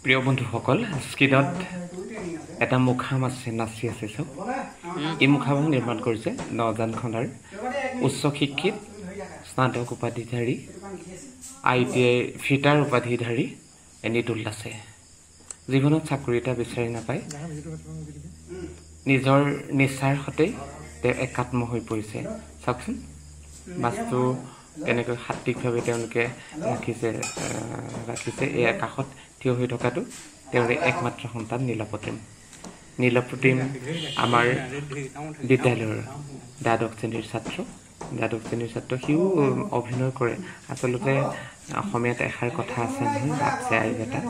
প্ৰিয় বন্ধুসকল স্ক্ৰীনত এটা মুখাম আছে নাচি আছে চাওক এই মুখাম নিৰ্মাণ কৰিছে নজানখনৰ উচ্চ শিক্ষিত স্নাতক উপাধিধাৰী ITI ফিটাৰ উপাধিধাৰী নিতুল দাসে জীৱনত চাকৰি এটা বিচাৰি নাপায় নিজৰ নিচাৰ সতে তেওঁ একাত্ম হৈ পৰিছে চাওকচোন বাস্তু কেনেকৈ সাত্বিকভাৱে তেওঁলোকে ৰাখিছে এই আকাশত থিয় হৈ থকাটো তেওঁৰ একমাত্ৰ সন্তান নীলপ্ৰতিম আমাৰ বিদ্যালয়ৰ দ্বাদশ শ্ৰেণীৰ ছাত্ৰ সিও অভিনয় কৰে আচলতে অসমীয়াত এষাৰ কথা আছে নহয় বাপচে আই বেটা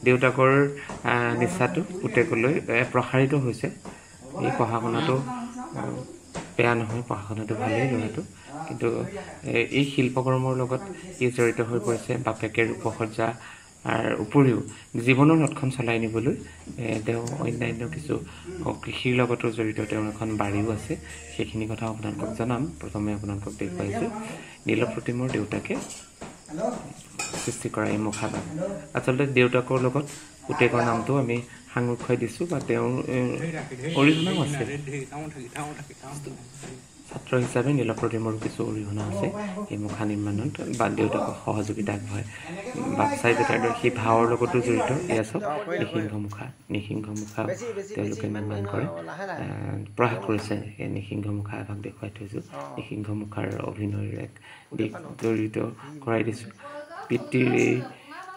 দেউতাকৰ নিচাটো পুতেকলৈ প্ৰসাৰিত হৈছে এই পঢ়া শুনাটো বেয়া নহয় পঢ়া শুনাটো ভালেই ল'ৰাটো কিন্তু এই শিল্পকৰ্মৰ লগত ই জড়িত হৈ পৰিছে বাপেকে ৰূপসজ্জা উপৰিও জীৱনৰ ৰথখন চলাই নিবলৈ তেওঁ অন্যান্য কিছু কৃষিৰ লগতো জড়িত তেওঁৰ এখন বাৰীও আছে সেইখিনি কথা আপোনালোকক জনাম প্ৰথমে আপোনালোকক দেখুৱাইছোঁ নীলপ্ৰতিমৰ দেউতাকে সৃষ্টি কৰা এই মুখাবাগ আচলতে দেউতাকৰ লগত পুতেকৰ নামটো আমি সাঙুৰ দিছোঁ বা তেওঁৰ অৰিহণাও আছে ছাত্ৰ হিচাপে নীলপ্ৰতিমৰ কিছু অৰিহণা আছে এই মুখা নিৰ্মাণত বা দেউতাকক সহযোগিতা আগবঢ়ায় বাপচাই বেটাৰ দৰে সেই ভাৱৰ লগতো জড়িত এয়া চাওক নিসিংহ মুখা তেওঁলোকে নিৰ্মাণ কৰে প্ৰয়াস কৰিছে এই নিসিংহ মুখা এভাগ দেখুৱাই থৈছোঁ নিসিংহ মুখাৰ অভিনয়ৰ এক দিশ জড়িত কৰাই দিছোঁ পিতৃৰ এই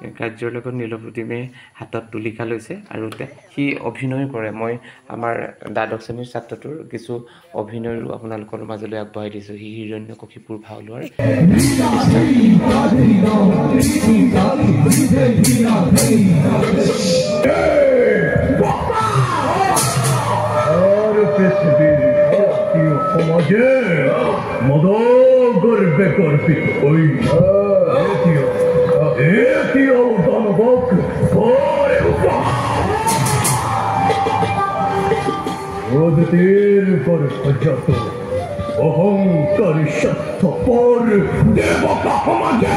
কাৰ্যৰ লগত নীলপ্ৰতিমে হাতত তুলিকা লৈছে আৰু সি অভিনয় কৰে মই আমাৰ দ্বাদশ শ্ৰেণীৰ ছাত্ৰটোৰ কিছু অভিনয়ো আপোনালোকৰ মাজলৈ আগবঢ়াই দিছোঁ সি হিৰণ্যকশিপুৰ ভাও লোৱাৰ অহংকাৰ স্বাৰ্থপৰ দেবতা সমাজে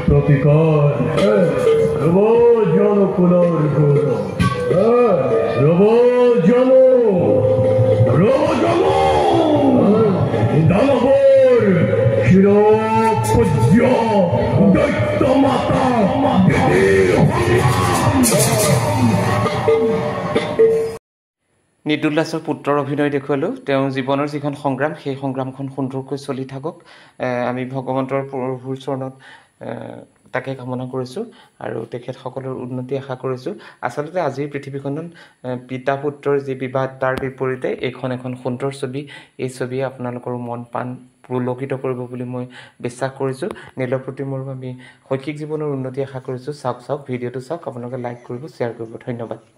প্ৰতিকাৰ জনকুলাৰ গৌৰব দানবৰ শিৰপূজ্য দৈত্য মাতা নিতুল দাসৰ পুত্ৰৰ অভিনয় দেখুৱালোঁ তেওঁ জীৱনৰ যিখন সংগ্ৰাম সেই সংগ্ৰামখন সুন্দৰকৈ চলি থাকক আমি ভগৱন্তৰ প্ৰভুৰ চৰণত তাকে কামনা কৰিছোঁ আৰু তেখেতসকলৰ উন্নতি আশা কৰিছোঁ আচলতে আজিৰ পৃথিৱীখনত পিতা পুত্ৰৰ যি বিবাদ তাৰ বিপৰীতে এখন সুন্দৰ ছবি এই ছবিয়ে আপোনালোকৰ মন প্ৰাণ পুলকিত কৰিব বুলি মই বিশ্বাস কৰিছোঁ নীলপ্ৰতিমৰ আমি শৈক্ষিক জীৱনৰ উন্নতি আশা কৰিছোঁ চাওক ভিডিঅ'টো চাওক আপোনালোকে লাইক কৰিব শ্বেয়াৰ কৰিব ধন্যবাদ